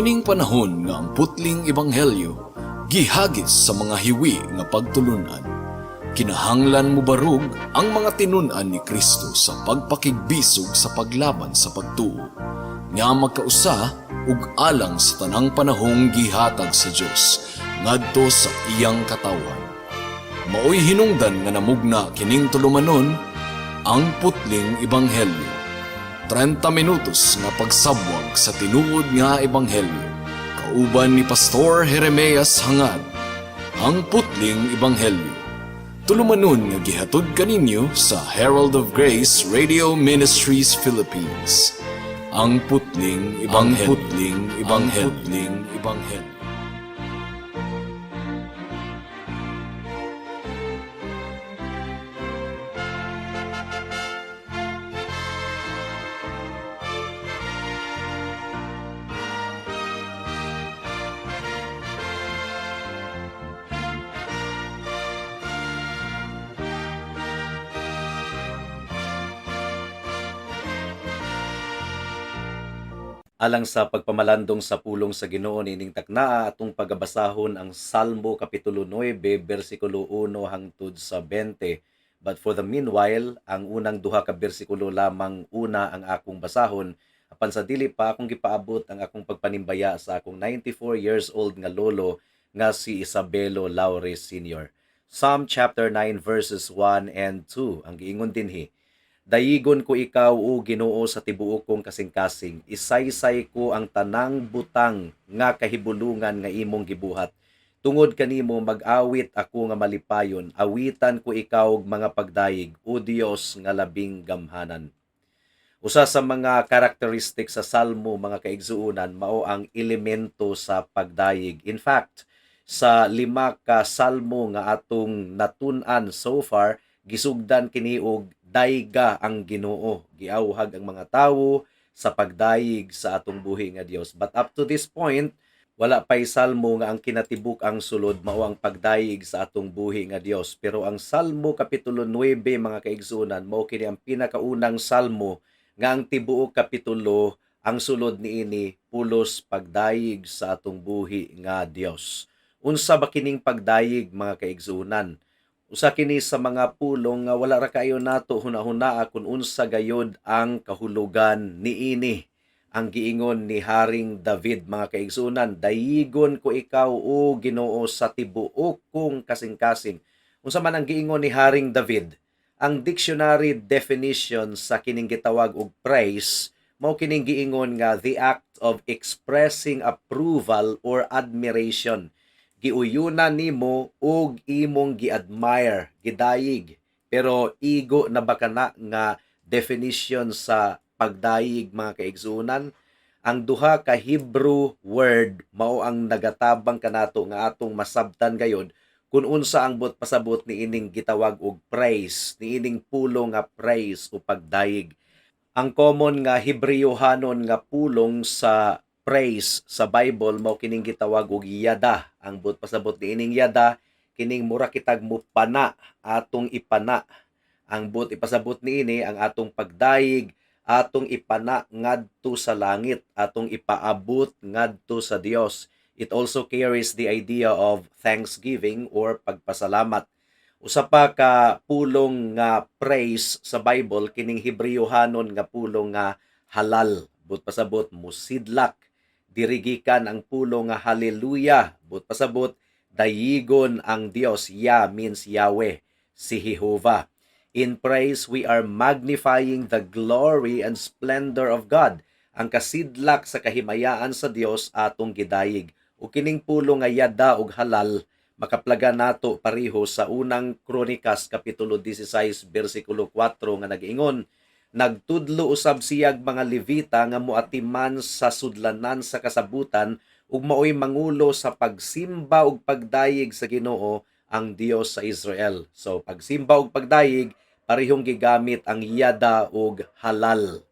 Niining panahon nga ang putling ebanghelyo gihagis sa mga hiwi nga pagtulunan. Kinahanglan mo barug ang mga tinun-an ni Kristo sa pagpakigbisog sa paglaban sa pagtuo, nga magkausa ug alang sa tanang panahong gihatag sa Dios ngadto sa iyang katawan. Maoy hinungdan nga namugna kining tulumanon ang putling ebanghelyo. 30 minutos nga pagsabwag sa tinuod nga ebanghelyo. Kauban ni Pastor Jeremias Hangad, ang putling ebanghelyo. Tulumanon nga gihatod kaninyo sa Herald of Grace Radio Ministries Philippines. Ang putling ebanghelyo. Alang sa pagpamalandong sa pulong sa Ginoo nining taknaa atong pagabasahon ang Salmo kapitulo 9 bersikulo 1 hangtod sa 20. But for the meanwhile, ang unang duha ka bersikulo lamang una ang akong basahon, apan sa dili pa akong gipaabot ang akong pagpanimbaya sa akong 94 years old nga lolo nga si Isabelo Laure Sr. Psalm chapter 9 verses 1 and 2 ang giingon dinhi. Dayigon ko ikaw o Ginoo sa tibuok kong kasing-kasing. Isaysay ko ang tanang butang nga kahibulungan nga imong gibuhat. Tungod kanimo mag-awit ako nga malipayon. Awitan ko ikaw og mga pagdayig, o Dios nga labing gamhanan. Usa sa mga karakteristik sa salmo mga kaigsuunan mao ang elemento sa pagdayig. In fact, sa 5 ka salmo nga atong natun-an so far, gisugdan kini og dayga ang Ginoo, giawhag ang mga tawo sa pagdayig sa atong buhi nga Dios. But up to this point, wala pay salmo nga ang kinatibuk ang sulod mao ang pagdayig sa atong buhi nga Dios. Pero ang Salmo kapitulo 9 mga kaigsunan mao kini ang pinakaunang salmo nga ang tibuok kapitulo ang sulod niini pulos pagdayig sa atong buhi nga Dios. Unsa ba kining pagdayig mga kaigsunan? Usa kini sa mga pulong nga wala ra kayo nato hunahunaa kung unsa gayod ang kahulugan niini. Ang giingon ni Haring David mga kaigsunan, dayigon ko ikaw o Ginoo sa tibuok kong kasing-kasing. Unsa man ang giingon ni Haring David? Ang dictionary definition sa kining gitawag og praise mao kining giingon nga the act of expressing approval or admiration. Giuyunan nimo ug imong gi-admire, gidayig. Pero igo na ba kana nga definition sa pagdayig mga kaigsunan? Ang duha ka Hebrew word mao ang nagatabang kanato nga atong masabtan gayud kung unsa ang bot pasabot ni ining gitawag og praise, ni ining pulong nga praise o pagdayig. Ang common nga Hebreyohanon nga pulong sa praise sa Bible mao kining gitawag og yada. Ang bot pasabot ni ining yada kining mura kitag mo pana atong ipana. Ang bot ipasabot niini ang atong pagdayig atong ipana ngadto sa langit, atong ipaabot ngadto sa Dios. It also carries the idea of thanksgiving or pagpasalamat. Usa pa ka pulong nga praise sa Bible kining Hebreyohanon nga pulong nga halal. Bot pasabot musidlak. Dirigikan ang pulong nga hallelujah. But pasabot, dayigon ang Dios. Yah means Yahweh, si Jehovah. In praise, we are magnifying the glory and splendor of God. Ang kasidlak sa kahimayaan sa Dios atong gidayig. O kining pulong nga yada ug halal, makaplaga nato pareho sa unang Kronikas kapitulo 16 bersikulo 4 nga nag-ingon, nagtudlo usab siyag mga Levita nga moatiman sa sudlanan sa kasabutan ug maoy mangulo sa pagsimba ug pagdayig sa Ginoo ang Dios sa Israel. So pagsimba ug pagdayig parehong gigamit ang yada ug halal.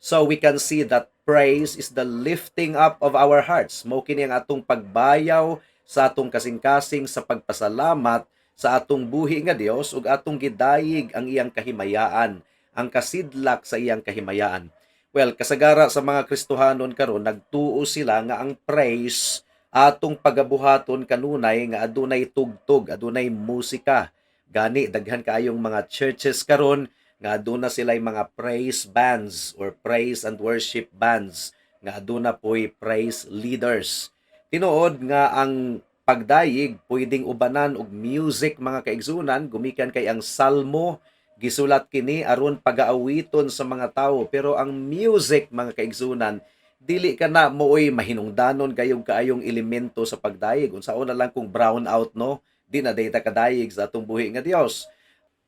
So we can see that praise is the lifting up of our hearts. Mao kini ang atong pagbayaw sa atong kasing-kasing sa pagpasalamat sa atong buhi nga Dios ug atong gidayig ang iyang kahimayaan, ang kasidlak sa iyang kahimayaan. Well, kasagara sa mga Kristohanon karon nagtuo sila nga ang praise atong pagabuhaton kanunay nga adunay tugtog, adunay musika. Gani daghan kaayong mga churches karon nga aduna sila'y mga praise bands or praise and worship bands nga aduna po'y praise leaders. Tinuod nga ang pagdayig pwedeng ubanan og music mga kaigsunan, gumikan kay ang salmo gisulat kini aron pagaawiton sa mga tawo, pero ang music mga kaigsunan dili ka na mooy mahinungdanon kaayong elemento sa pagdayig. Unsaon na lang kung brown out no, di na data kadayig sa atong buhi nga Dios.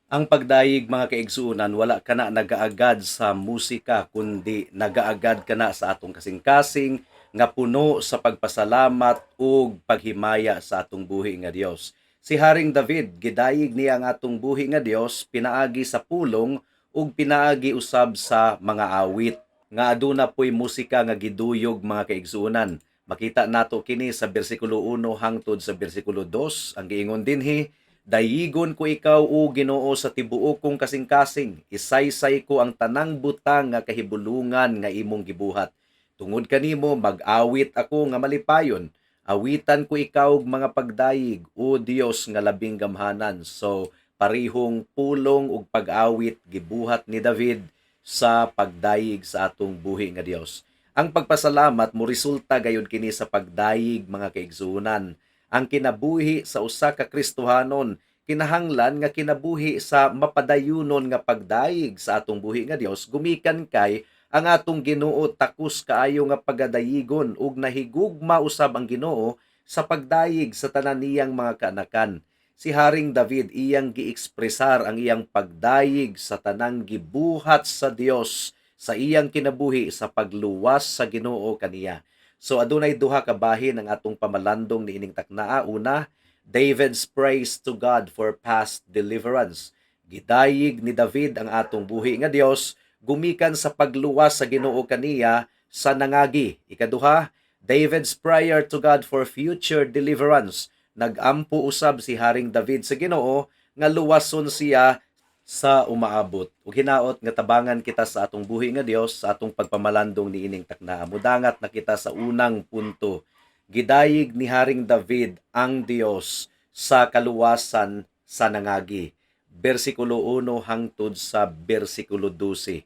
Ang pagdayig mga kaigsunan wala ka na nagaagad sa musika kundi nagaagad ka na sa atong kasing-kasing nga puno sa pagpasalamat ug paghimaya sa atong buhi nga Dios. Si Haring David gidayig niya ang atong buhi nga Dios pinaagi sa pulong ug pinaagi usab sa mga awit nga aduna po'y musika nga giduyog mga kaigsunan. Makita nato kini sa bersikulo 1 hangtod sa bersikulo 2, ang giingon dinhi, dayigon ko ikaw o Ginoo sa tibuok kong kasing-kasing, isaysay ko ang tanang butang nga kahibulungan nga imong gibuhat. Tungod kanimo mag-awit ako nga malipayon, awitan ko ikaw og mga pagdayig, o Dios nga labing gamhanan. So parihong pulong ug pag-awit gibuhat ni David sa pagdayig sa atong buhi nga Dios. Ang pagpasalamat mo resulta gayud kini sa pagdayig mga kaigsunan. Ang kinabuhi sa usa ka Kristohanon kinahanglan nga kinabuhi sa mapadayunon nga pagdayig sa atong buhi nga Dios, gumikan kay ang atong Ginoo takos kaayo nga pagadayigon ug nahigugma usab ang Ginoo sa pagdayig sa tanan niyang mga kaanakan. Si Haring David iyang giekspresar ang iyang pagdayig sa tanang gibuhat sa Dios sa iyang kinabuhi sa pagluwas sa Ginoo kaniya. So adunay duha ka bahin ang atong pamalandong niining taknaa. Una, David's praise to God for past deliverance. Gidayig ni David ang atong buhi nga Dios gumikan sa pagluwas sa Ginoo kaniya sa nangagi. Ikaduha, David's prayer to God for future deliverance. Nagampo usab si Haring David sa Ginoo nga luwason siya sa umaabot. Ug hinaot nga tabangan kita sa atong buhi nga Dios sa atong pagpamalandong niining taknaa. Mudangat na kita sa unang punto. Gidayig ni Haring David ang Dios sa kaluwasan sa nangagi. Bersikulo 1 hangtod sa bersikulo 12.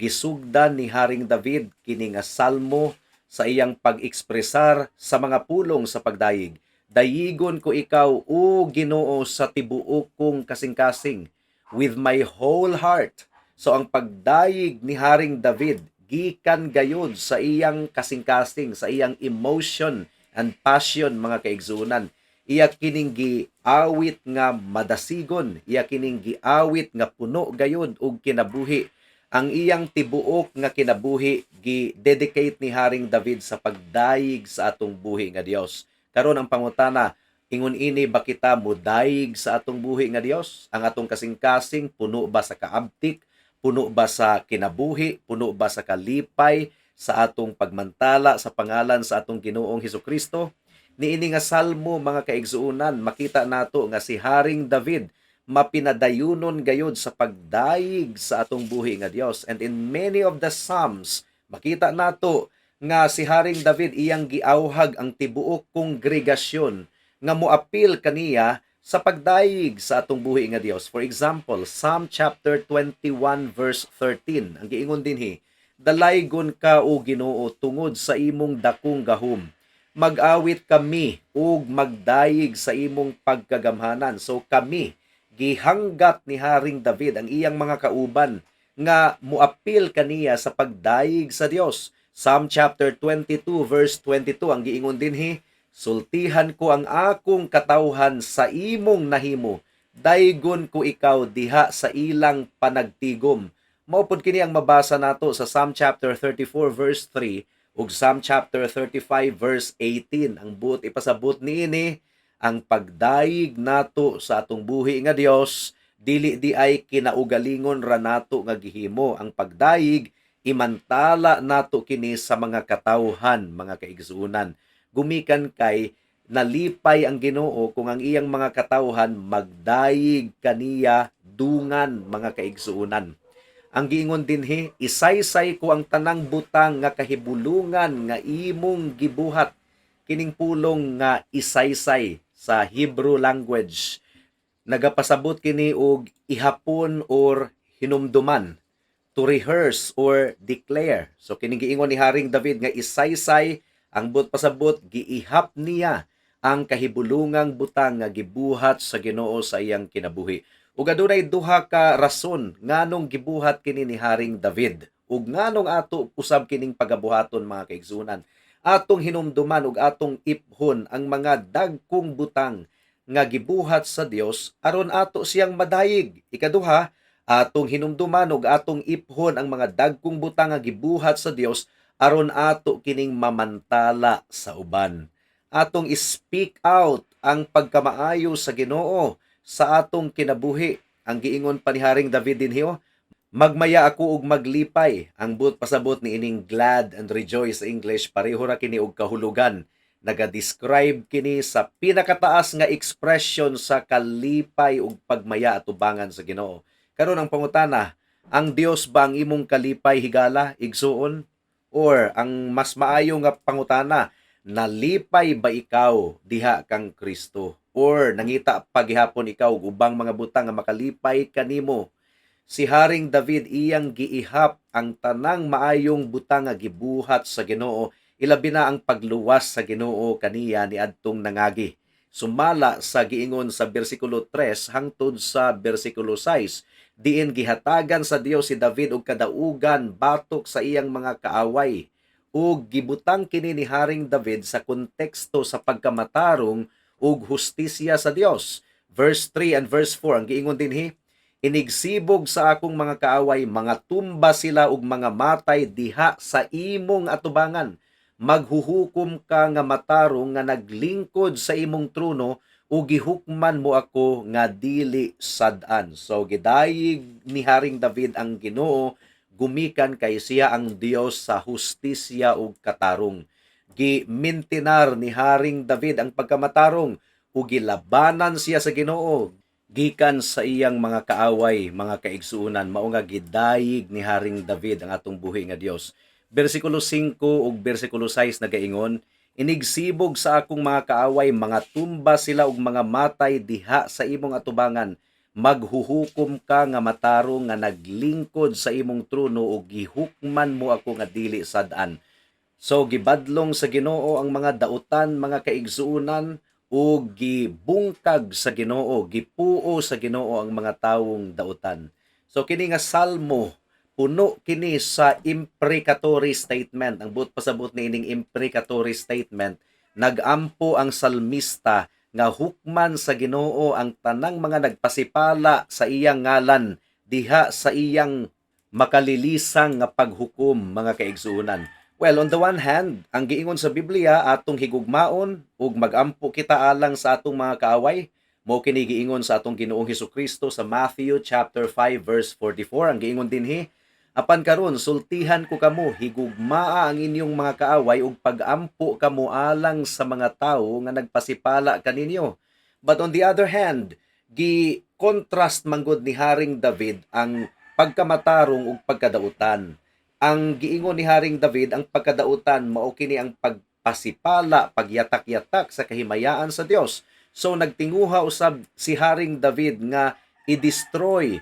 Gisugdan ni Haring David kini nga salmo sa iyang pag-ekspresar sa mga pulong sa pagdayig. Dayigon ko ikaw, o Ginoo, sa tibuok kong kasing-kasing, with my whole heart. So ang pagdayig ni Haring David, gikan gayud sa iyang kasing-kasing, sa iyang emotion and passion mga kaigsunan. Iya kining giawit nga madasigon, iya kining giawit nga puno gayud og kinabuhi. Ang iyang tibuok nga kinabuhi gi-dedicate ni Haring David sa pagdayig sa atong buhi nga Dios. Karon ang pangutana, ingon ini ba kita mudayig sa atong buhi nga Dios? Ang atong kasing-kasing puno ba sa kaabtik? Puno ba sa kinabuhi? Puno ba sa kalipay sa atong pagmantala sa pangalan sa atong Ginoong Hesukristo? Niini nga salmo mga kaigsuunan, makita nato nga si Haring David mapinadayunon gayud sa pagdayig sa atong buhi nga Dios. And in many of the Psalms, makita nato nga si Haring David iyang giawhag ang tibuok kongregasyon nga moapil kaniya sa pagdayig sa atong buhi nga Dios. For example, Psalm chapter 21 verse 13. Ang giingon dinhi, dalaygon ka o Ginoo tungod sa imong dakong gahom. Mag-awit kami ug magdayig sa imong pagkagamhanan. So kami gihanggat ni Haring David ang iyang mga kauban nga moapil kaniya sa pagdayig sa Dios. Psalm chapter 22 verse 22 ang giingon dinhi, sultihan ko ang akong katawhan sa imong nahimo, daygon ko ikaw diha sa ilang panagtigom. Mao pod kini ang mabasa nato sa Psalm chapter 34 verse 3 ug Psalm chapter 35 verse 18. Ang buot ipasabot niini, ang pagdayig nato sa atong buhi nga Dios dili di ay kinaugalingon ra nato nga gihimo. Ang pagdayig imantala nato kini sa mga katawhan mga kaigsuunan. Gumikan kay nalipay ang Ginoo kung ang iyang mga katawhan magdayig kaniya dungan mga kaigsuunan. Ang giingon dinhi, isaysay ko ang tanang butang nga kahibulungan nga imong gibuhat. Kining pulong nga isaysay sa Hebrew language nagapasabot kini og ihapon or hinumduman, to rehearse or declare. So kining giingon ni Haring David nga isaysay ang but pasabot giihap niya ang kahibulungang butang nga gibuhat sa Ginoo sa iyang kinabuhi. Ug adunay duha ka rason nganong gibuhat kini ni Haring David ug nganong ato usab kining pagabuhaton mga kaigsunan. Atong hinumduman ug atong iphon ang mga dagkong butang nga gibuhat sa Dios aron ato siyang madayig. Ikaduha, atong hinumduman ug atong iphon ang mga dagkong butang nga gibuhat sa Dios aron ato kining mamantala sa uban. Atong speak out ang pagkamaayo sa Ginoo sa atong kinabuhi. Ang giingon pa ni Haring David dinhi, magmaya ako ug maglipay. Ang but pasabot ni ining glad and rejoice sa English pareho ra kini og kahulugan. Naga-describe kini sa pinakataas nga expression sa kalipay ug pagmaya atubangan sa Ginoo. Karon ang pangutana, ang Dios ba ang imong kalipay higala, igsuon? Or ang mas maayo nga pangutana, nalipay ba ikaw diha kang Kristo? Or nangita paghihapon ikaw ug ubang mga butang nga makalipay kanimo? Si Haring David iyang giihap ang tanang maayong butang nga gibuhat sa Ginoo, ilabi na ang pagluwas sa Ginoo kaniya niadtong nangagi. Sumala sa giingon sa bersikulo 3 hangtod sa bersikulo 6, diin gihatagan sa Dios si David og kadaugan batok sa iyang mga kaaway. Ug gibutang kini ni Haring David sa konteksto sa pagkamatarong ug hustisya sa Dios. Verse 3 and verse 4 ang giingon dinhi, inigsibog sa akong mga kaaway, mga tumba sila ug mga matay diha sa imong atubangan. Maghuhukom ka nga matarong nga naglingkod sa imong trono ug gihukman mo ako nga dili sad-an. So gidayig ni Haring David ang Ginoo, gumikan kay siya ang Dios sa hustisya ug katarong. Gimintinar ni Haring David ang pagkamatarong ug gilabanan siya sa Ginoo gikan sa iyang mga kaaway, mga kaigsuunan. Mao nga gidayig ni Haring David ang atong buhi nga Dios. Bersikulo 5 ug bersikulo 6 nagaingon, inigsibog sa akong mga kaaway, mga tumba sila ug mga matay diha sa imong atubangan. Maghuhukom ka nga matarong nga naglingkod sa imong trono ug gihukman mo ako nga dili sad-an. So gibadlong sa Ginoo ang mga dautan, mga kaigsuunan, ug gibungkag sa Ginoo, gipuo sa Ginoo ang mga tawong dautan. So kini nga salmo puno kini sa imprecatory statement. Ang but pasabot ni ining imprecatory statement, nagampo ang salmista nga hukman sa Ginoo ang tanang mga nagpasipala sa iyang ngalan diha sa iyang makalilisang nga paghukom, mga kaigsuunan. Well, on the one hand, ang giingon sa Biblia atong higugmaon ug magampo kita alang sa atong mga kaaway, mao kini giingon sa atong Ginoong Hesukristo sa Matthew chapter 5 verse 44. Ang giingon dinhi, apan karon sultihan ko kamo, higugmaa ang inyong mga kaaway ug pagampo kamo alang sa mga tawo nga nagpasipala kaninyo. But on the other hand, gi-contrast manggod ni Haring David ang pagkamatarong ug pagkadautan. Ang giingon ni Haring David, ang pagkadautan mao kini ang pagpasipala, pagyatak-yatak sa kahimayaan sa Dios. So nagtinguha usab si Haring David nga i-destroy,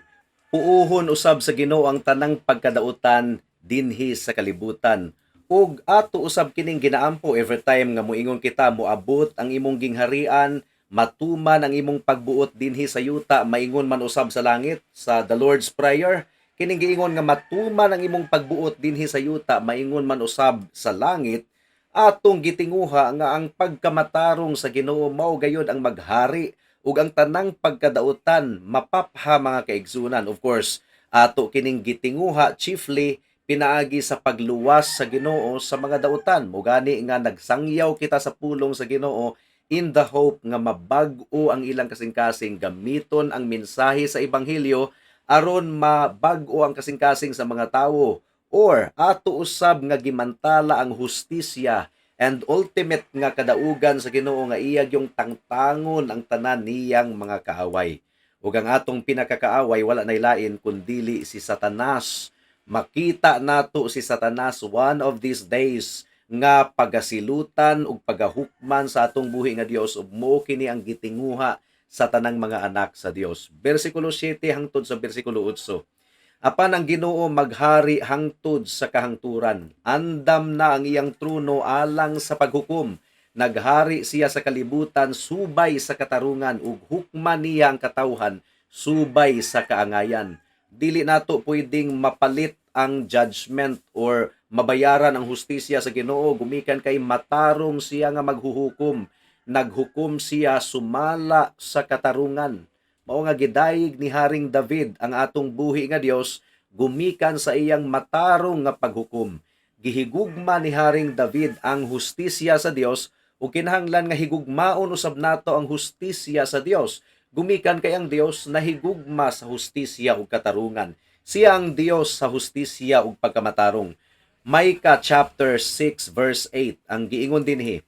puuhon usab sa Ginoo ang tanang pagkadautan dinhi sa kalibutan. Ug ato usab kining ginaampo every time nga moingon kita moabot ang imong gingharian, matuman ang imong pagbuot dinhi sa yuta, maingon man usab sa langit sa the Lord's Prayer. Kining giingon nga matuman ang imong pagbuot dinhi sa yuta, maingon man usab sa langit. Atong gitinguha nga ang pagkamatarong sa Ginoo mao gayud ang maghari ug ang tanang pagkadautan mapapha, mga kaigsunan. Of course, ato kining gitinguha chiefly pinaagi sa pagluwas sa Ginoo sa mga dautan. Mugani nga nagsangyaw kita sa pulong sa Ginoo in the hope nga mabag-o ang ilang kasing-kasing, gamiton ang mensahe sa ebanghelyo aron mabag-o ang kasing-kasing sa mga tawo, or ato usab nga gimantala ang hustisya and ultimate nga kadaugan sa Ginoo nga iyag yung tangtangon ang tanan niyang mga kaaway. Ug ang atong pinakakaaway wala nay lain kundili si Satanas. Makita nato si Satanas one of these days nga pagasilutan ug pagahukman sa atong buhi nga Dios ug mao kini ang gitinguha sa tanang mga anak sa Dios. Bersikulo 7 hangtod sa bersikulo 8. Apan ang Ginoo maghari hangtod sa kahangturan. Andam na ang iyang trono alang sa paghukom. Naghari siya sa kalibutan subay sa katarungan ug hukman niya ang katawhan subay sa kaangayan. Dili nato pwedeng mapalit ang judgment or mabayaran ang hustisya sa Ginoo gumikan kay matarong siya nga maghuhukom. Naghukom siya sumala sa katarungan. Mao nga gidayeg ni Haring David ang atong buhi nga Dios gumikan sa iyang matarong nga paghukom. Gihigugma ni Haring David ang hustisya sa Dios ug kinahanglan nga higugmaon usab nato ang hustisya sa Dios. Gumikan kay ang Dios nahigugma sa hustisya ug katarungan. Siya ang Dios sa hustisya ug pagkamatarong. Micah chapter 6 verse 8 ang giingon dinhi.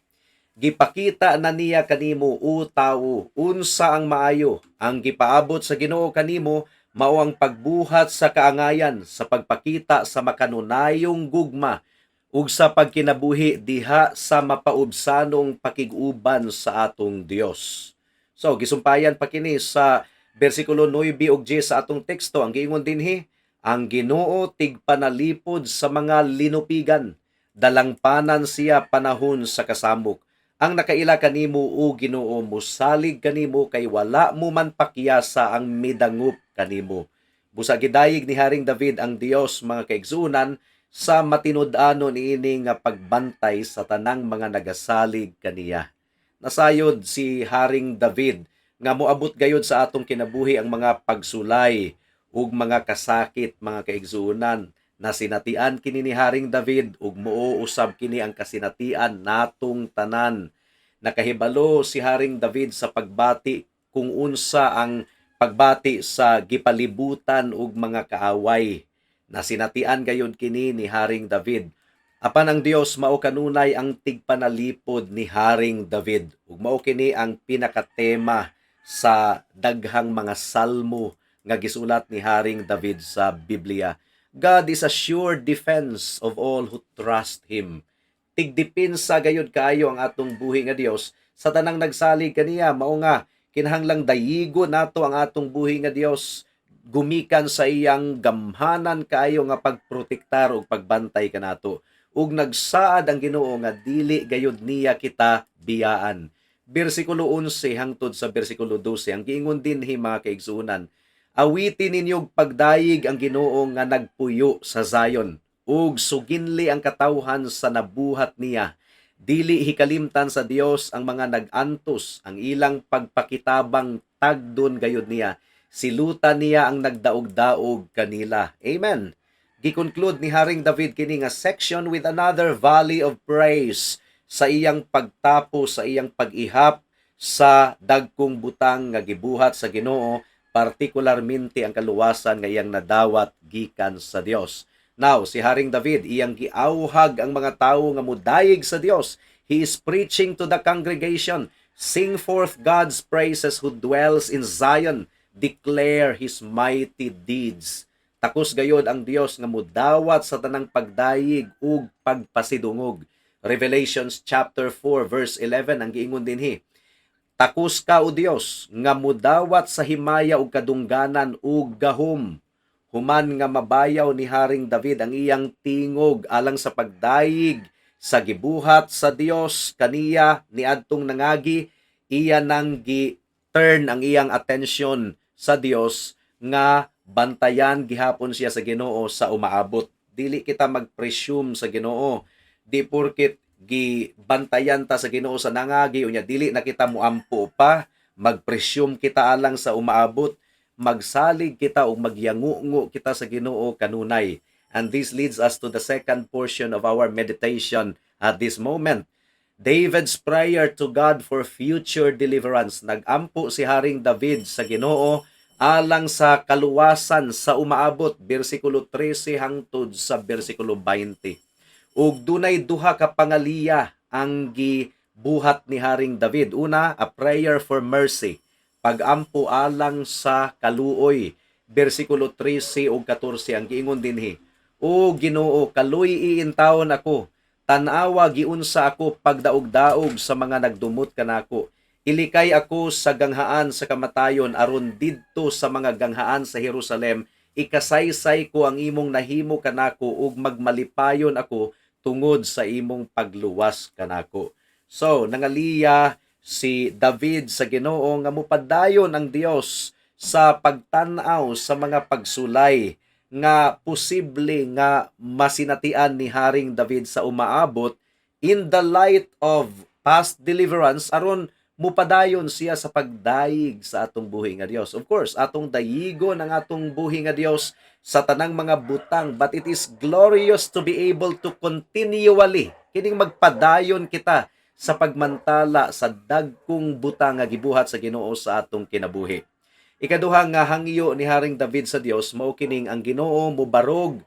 Gipakita na niya kanimo o tawo unsa ang maayo, ang gipaabot sa Ginoo kanimo mao ang pagbuhat sa kaangayan sa pagpakita sa makanunayong gugma ug sa pagkinabuhi diha sa mapaubsanong pakiguban sa atong Dios. So gisumpayan pa kini sa bersikulo 9 ug 10 sa atong teksto ang giingon dinhi, ang Ginoo tigpanalipod sa mga linupigan, dalangpanan siya panahon sa kasamok. Ang nakaila kanimo o Ginoo mosalig kanimo kay wala mo man pakiyasa ang midangup kanimo. Busa gidayeg ni Haring David ang Dios mga kaigsunan sa matinud-anon niini nga pagbantay sa tanang mga nagasalig kaniya. Nasayod si Haring David nga moabot gayud sa atong kinabuhi ang mga pagsulay ug mga kasakit mga kaigsunan. Nasinatian kini ni Haring David ug moo usab kini ang kasinatian natong tanan. Nakahibalo si Haring David sa pagbati kung unsa ang pagbati sa gipalibutan ug mga kaaway. Nasinatian gayud kini ni Haring David. Apan ang Dios mao kanunay ang tigpanalipod ni Haring David ug mao kini ang pinakatema sa daghang mga salmo nga gisulat ni Haring David sa Biblia. God is a sure defense of all who trust Him. Tigdipinsa gayud kaayo ang atong buhi nga Dios sa tanang nagsalig kaniya. Mao nga kinahanglang dayigo nato ang atong buhi nga Dios gumikan sa iyang gamhanan kaayo nga pagprotektar ug pagbantay kanato. Ug nagsaad ang Ginoo nga dili gayud niya kita biyaan. Bersikulo 11 hangtod sa bersikulo 12 ang giingon dinhi mga kaigsunan. Awitin ninyog pagdayig ang Ginoo nga nagpuyo sa Zion, ug suginli ang katawhan sa nabuhat niya. Dili hikalimtan sa Dios ang mga nag-antos, ang ilang pagpakitabang tagdon gayud niya. Silutan niya ang nagdaog-daog kanila. Amen. Gi-conclude ni Haring David kini nga section with another volley of praise sa iyang pagtapo, sa iyang pag-ihap sa dagkong butang nga gibuhat sa Ginoo, partikularmente ang kaluwasan nga iyang nadawat gikan sa Dios. Now, si Haring David, iyang giauhag ang mga tawo nga mudayeg sa Dios. He is preaching to the congregation. Sing forth God's praises who dwells in Zion. Declare His mighty deeds. Takos gayod ang Dios nga mudawat sa tanang pagdayeg ug pagpasidungog. Revelations chapter 4 verse 11 ang giingon dinhi. Takos ka o Dios nga mudawat sa himaya ug kadungganan ug gahom. Human nga mabayaw ni Haring David ang iyang tingog alang sa pagdayig sa gibuhat sa Dios kaniya niadtong nangagi, iya nang gi-turn ang iyang atensyon sa Dios nga bantayan gihapon siya sa Ginoo sa umaabot. Dili kita mag-presume sa Ginoo. Di porket gibantayan ta sa Ginoo sa nangagi unya dili na kita muampo pa, mag-presume kita alang sa umaabot, magsalig kita o magyangungo kita sa Ginoo kanunay. And this leads us to the second portion of our meditation at this moment. David's prayer to God for future deliverance. Nagampo si Haring David sa Ginoo alang sa kaluwasan sa umaabot, bersikulo 13 hangtod sa bersikulo 20. Ug dunay duha ka pangaliya ang gibuhat ni Haring David. Una, a prayer for mercy. pagampo alang sa kaluoy. Bersikulo 13 ug 14 ang giingon dinhi. O Ginoo, kaluy iintawon ako. Tanawa giunsa ako pagdaog-daog sa mga nagdumot kanako. Ilikay ako sa ganghaan sa kamatayon aron didto sa mga ganghaan sa Jerusalem. Ikasaysay ko ang imong nahimo kanako ug magmalipayon ako tungod sa imong pagluwas kanako. So, nangaliya si David sa Ginoo nga mupadayon ang Dios sa pagtan-aw sa mga pagsulay nga posible nga masinatian ni Haring David sa umaabot in the light of past deliverance aron mupadayon siya sa pagdayig sa atong buhi nga Dios. Of course, atong dayigon ang atong buhi nga Dios sa tanang mga butang, but it is glorious to be able to continually kining magpadayon kita sa pagmantala sa dagkong butang nga gibuhat sa Ginoo sa atong kinabuhi. Ikaduha nga hangyo ni Haring David sa Dios mao kining ang Ginoo mobarog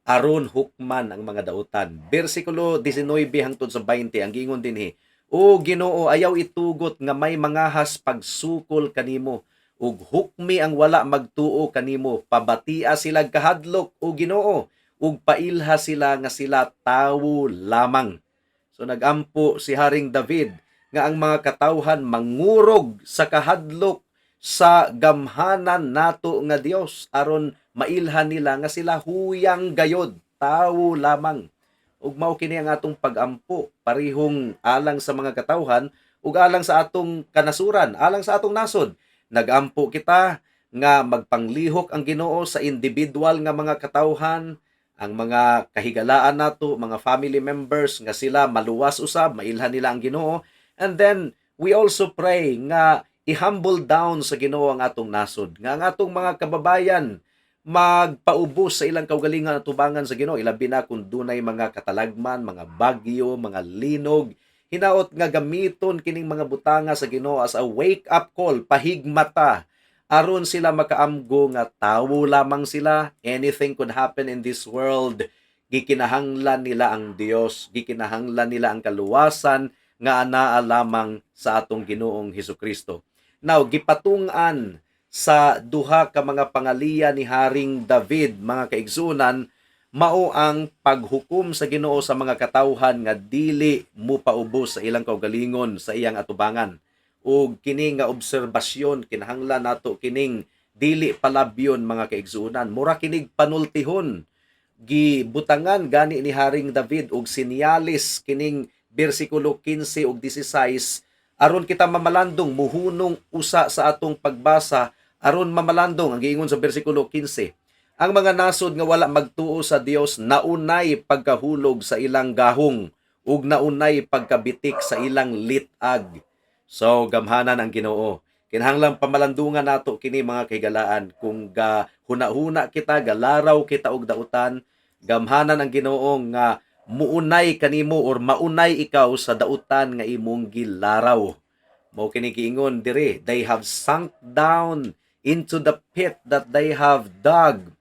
aron hukman ang mga dautan. Bersikulo 19 hangtod sa 20 ang giingon dinhi, O Ginoo, ayaw itugot nga may mangahas pagsukol kanimo ug hukmi ang wala magtuo kanimo. Pabatia sila kahadlok, O Ginoo, ug pailha sila nga sila tawo lamang. So nagampo si Haring David nga ang mga katawhan mangurog sa kahadlok sa gamhanan nato nga Dios aron mailhan nila nga sila huyang gayod, tawo lamang. Ug mao kini ang atong pagampo parihong alang sa mga katawhan ug alang sa atong kanasuran, alang sa atong nasod. Nagampo kita nga magpanglihok ang Ginoo sa individual nga mga katawhan, ang mga kahigalaan nato, mga family members nga sila maluwas usab, mailhan nila ang Ginoo. And then we also pray nga i-humble down sa Ginoo ang atong nasod, nga ang atong mga kababayan magpaubos sa ilang kaugalingan at tubangan sa Ginoo, ilabi na kung dunay mga katalagman, mga bagyo, mga linog. Hinaot nga gamiton kining mga butanga sa Ginoo as a wake-up call, pahigmata, aron sila makaamgo nga tawo lamang sila. Anything could happen in this world. Gikinahanglan nila ang Dios, gikinahanglan nila ang kaluwasan nga anaa lamang sa atong Ginoong Hesukristo. Now, gipatung-an sa duha ka mga pangaliya ni Haring David, mga kaigsunan, mao ang paghukom sa Ginoo sa mga katawhan nga dili mo paubos sa ilang kaugalingon sa iyang atubangan. Ug kini nga obserbasyon kinahanglan nato kining dili palabyon, mga kaigsunan. Mura kinig panultihon. Gibutangan gani ni Haring David og sinyalis kining bersikulo 15 ug 16 aron kita mamalandong muhunong usa sa atong pagbasa. Aron mamalandong ang giingon sa bersikulo 15, ang mga nasod nga wala magtuo sa Dios naunay pagkahulog sa ilang gahong ug naunay pagkabitik sa ilang litag. So gamhanan ang Ginoo. Kinahanglan pamalandungan nato kini, mga kahigalaan. Kung huna-huna kita, galaraw kita og dautan, gamhanan ang Ginoo nga muunay kanimo or maunay ikaw sa dautan nga imong gilaraw. Mao kini giingon dire, they have sunk down into the pit that they have dug.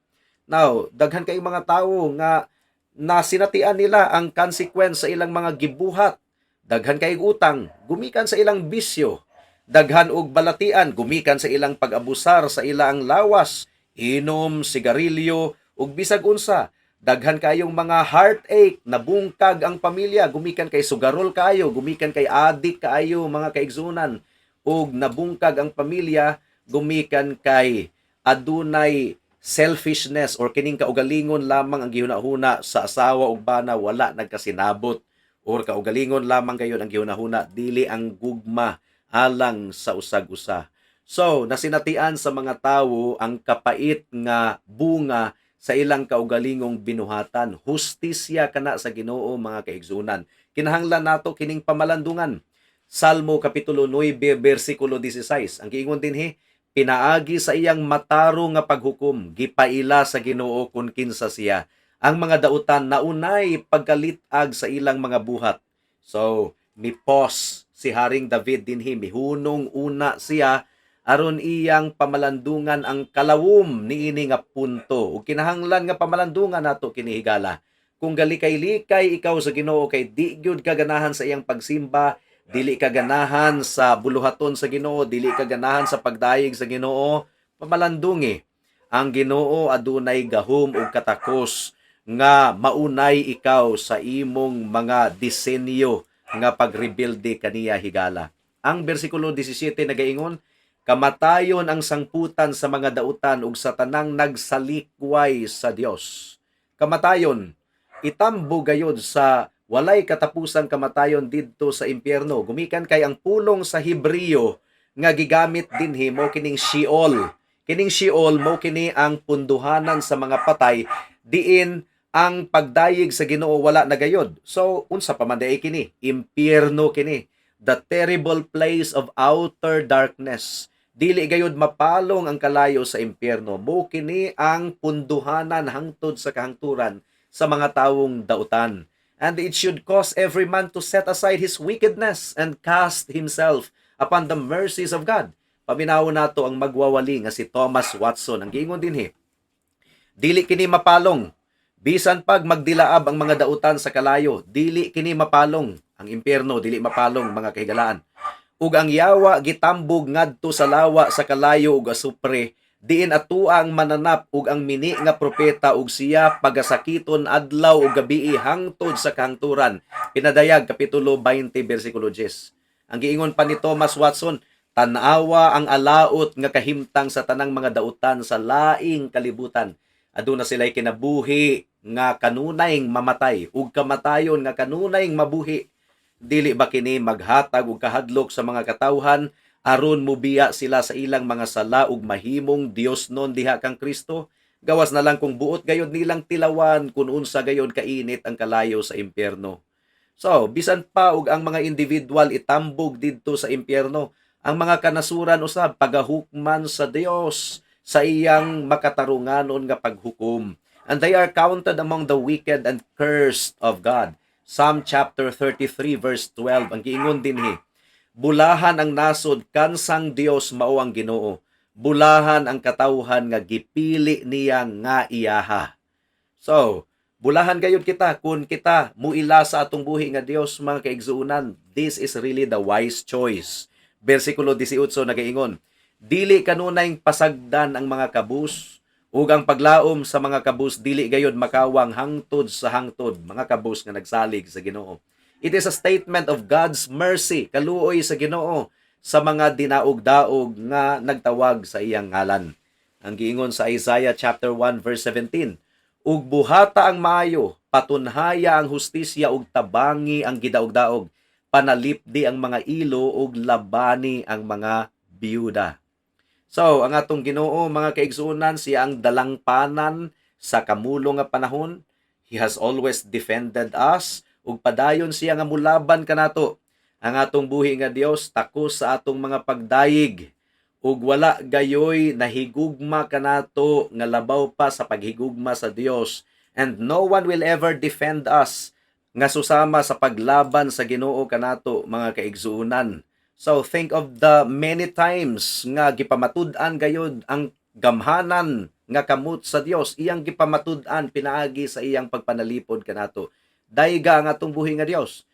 Now, daghan kay mga tawo nga nasinatian nila ang consequence sa ilang mga gibuhat. Daghan kay utang, gumikan sa ilang bisyo. Daghan og balatian, gumikan sa ilang pag-abusar sa ilang lawas, inom, sigarilyo, ug bisag unsa. Daghan kayong mga heartache, nabungkag ang pamilya, gumikan kay sugarol kayo, gumikan kay adik kayo, mga kaigsunan, ug nabungkag ang pamilya gumikan kay adunay selfishness or kining kaugalingon lamang ang gihunahuna sa asawa ug bana, wala nagkasinabot, or kaugalingon lamang kayo ang gihunahuna dili ang gugma alang sa usag-usa. So nasinatian sa mga tawo ang kapait nga bunga sa ilang kaugalingong binuhatan. Hustisya kana sa Ginoo, mga kaigsunan. Kinahanglan nato kining pamalandungan. Salmo kapitulo 9 bersikulo 16 ang giingon dinhi, pinaagi sa iyang mataro nga paghukom, gipaila sa Ginoo kun kinsa siya. Ang mga dautan naunay pagkalitag sa ilang mga buhat. So, mi-pause si Haring David dinhi, mihunong una siya aron iyang pamalandungan ang kalawom niini nga punto. Ug kinahanglan nga pamalandungan nato kini higala. Kung galikay-likay ikaw sa Ginoo kay di gyud kaganahan sa iyang pagsimba, dili ka ganahan sa buluhaton sa Ginoo, dili ka ganahan sa pagdayeg sa Ginoo, pamalandungi. Ang Ginoo adunay gahom ug katakos nga maunay ikaw sa imong mga disenyo nga pagrebuilde kaniya higala. Ang bersikulo 17 nagaingon, kamatayon ang sangputan sa mga dautan ug sa tanang nagsalikway sa Dios. Kamatayon, itambo gayod sa walay katapusang kamatayon didto sa impyerno. Gumikan kay ang pulong sa Hebreo nga gigamit dinhi mo kining Sheol. Kining Sheol mo kini ang punduhanan sa mga patay diin ang pagdayeg sa Ginoo wala na gayod. So unsa pa man day kini? Impyerno kini, the terrible place of outer darkness. Dili gayud mapalong ang kalayo sa impyerno. Mo kini ang punduhanan hangtod sa kahangturan sa mga tawong dautan. And it should cause every man to set aside his wickedness and cast himself upon the mercies of God. Paminaw nato ang magwawali nga si Thomas Watson. Ang giingon dinhi, dili kini mapalong. Bisan pag magdilaab ang mga dautan sa kalayo, dili kini mapalong. Ang impyerno, dili mapalong mga kahigalaan. Ug ang yawa gitambog ngadto sa lawa sa kalayo ug asupre, diin atua ang mananap ug ang mini nga propeta ug siya pagasakiton adlaw ug gabii hangtod sa kahangturan. Pinadayag kapitulo 20 bersikulo 10. Ang giingon pa ni Thomas Watson, tan-awa ang alaot nga kahimtang sa tanang mga dautan sa laing kalibutan. Aduna sila'y kinabuhi nga kanunayng mamatay ug kamatayon nga kanunayng mabuhi. Dili ba kini maghatag og kahadlok sa mga katawhan aron mubiya sila sa ilang mga sala ug mahimong Dios non diha kang Kristo? Gawas na lang kung buot gayod nilang tilawan kung unsa gayod kainit ang kalayo sa impyerno. So, bisan pa og ang mga individual itambog didto sa impyerno, ang mga kanasuran usab pagahukman sa Dios sa iyang makatarunganon nga paghukom. And they are counted among the wicked and cursed of God. Psalm chapter 33 verse 12 ang giingon dinhi, bulahan ang nasod kansang Dios mao ang Ginoo, bulahan ang katawhan nga gipili niya nga iyaha. So, bulahan gayud kita kung kita muila sa atong buhi nga Dios mga kaigsuunan. This is really the wise choice. Bersikulo 18 nagaingon, dili kanunayng pasagdan ang mga kabus, ug ang paglaom sa mga kabus dili gayud makawang hangtod sa hangtod, mga kabus nga nagsalig sa Ginoo. It is a statement of God's mercy, kaluoy sa Ginoo sa mga dinaog-daog nga nagtawag sa iyang ngalan. Ang giingon sa Isaiah chapter 1 verse 17, ug buhata ang maayo, patunhaya ang hustisya ug tabangi ang gidaog-daog, panalipdi ang mga ilo ug labani ang mga biyuda. So, ang atong Ginoo mga kaigsuonan, siya ang dalangpanan sa kamulo nga panahon. He has always defended us ug padayon siya nga mulaban kanato. Ang atong buhi nga Dios takos sa atong mga pagdayig ug wala gayoy nahigugma kanato nga labaw pa sa paghigugma sa Dios. And no one will ever defend us nga susama sa paglaban sa Ginoo kanato mga kaigsuonan. So think of the many times nga gipamatud-an gayud ang gamhanan nga kamot sa Dios, iyang gipamatud-an pinaagi sa iyang pagpanalipod kanato. Dayga ang atong buhi nga Dios.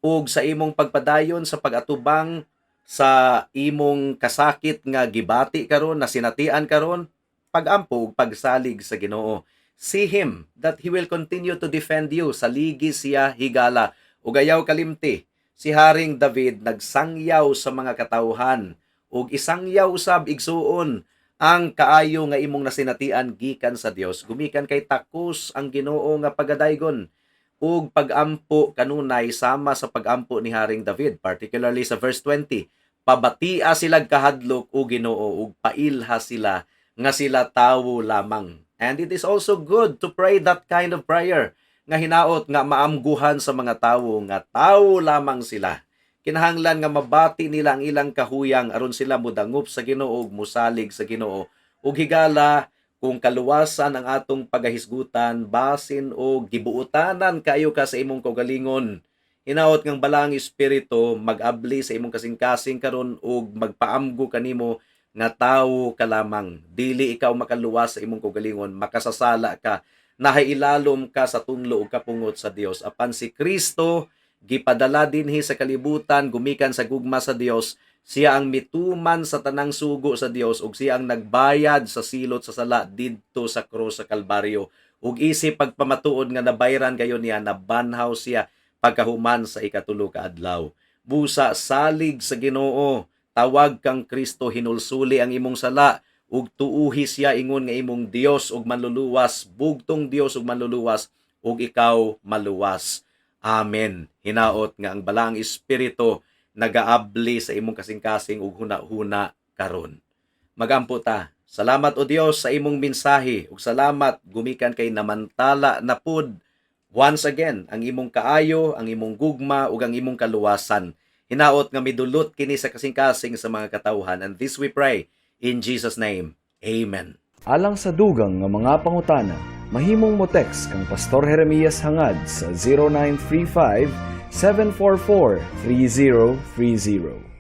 Ug sa imong pagpadayon sa pagatubang sa imong kasakit nga gibati karon, na sinatian karon, pagampo ug pagsalig sa Ginoo. See Him that He will continue to defend you. Saligi siya higala. Ug ayaw kalimti, si Haring David nagsangyaw sa mga katawhan ug isangyaw usab igsuon ang kaayo nga imong nasinatian gikan sa Dios. Gumikan kay takos ang Ginoo nga pagadaygon ug pagampo kanunay sama sa pagampo ni Haring David, particularly sa verse 20. Pabatia sila kahadlok o Ginoo ug pailha sila nga sila tawo lamang. And it is also good to pray that kind of prayer nga hinaot nga maamguhan sa mga tawo nga tawo lamang sila. Kinahanglan nga mabati nila ang ilang kahuyang aron sila modangup sa Ginoo ug mosalig sa Ginoo. Ug higala kung kaluwasan ang atong pagahisgutan basin o gibuutanan kayo ka sa imong kaugalingon. Hinaot ngang balang espiritu mag-abli sa imong kasing-kasing karon ug magpaamgo kanimo nga tawo ka lamang. Dili ikaw makaluwas sa imong kaugalingon, makasasala ka, nahailalom ka sa tunlo ug kapungot sa Dios. Apan si Kristo gipadala dinhi sa kalibutan gumikan sa gugma sa Dios, siya ang mituman sa tanang sugo sa Dios ug siya ang nagbayad sa silot sa sala didto sa krus sa Kalbaryo. Ug isip pagpamatuod nga nabayran kayo niya, nabanhaw siya pagkahuman sa ikatulo ka adlaw. Busa salig sa Ginoo, tawag kang Kristo, hinulsuli ang imong sala ug tuuhi siya ingon nga imong Dios ug manluluwas, bugtong Dios ug manluluwas ug ikaw maluwas. Amen. Hinaot nga ang balaang espiritu nagaabli sa imong kasing-kasing ug huna-huna karon. Magampo ta. Salamat o Dios sa imong mensahe ug salamat gumikan kay namantala na pud once again ang imong kaayo, ang imong gugma ug ang imong kaluwasan. Hinaot nga midulot kini sa kasing-kasing sa mga katawhan, and this we pray in Jesus name. Amen. Alang sa dugang nga mga pangutana, mahimong mo text kang Pastor Jeremias hangad sa 0935 744 3030.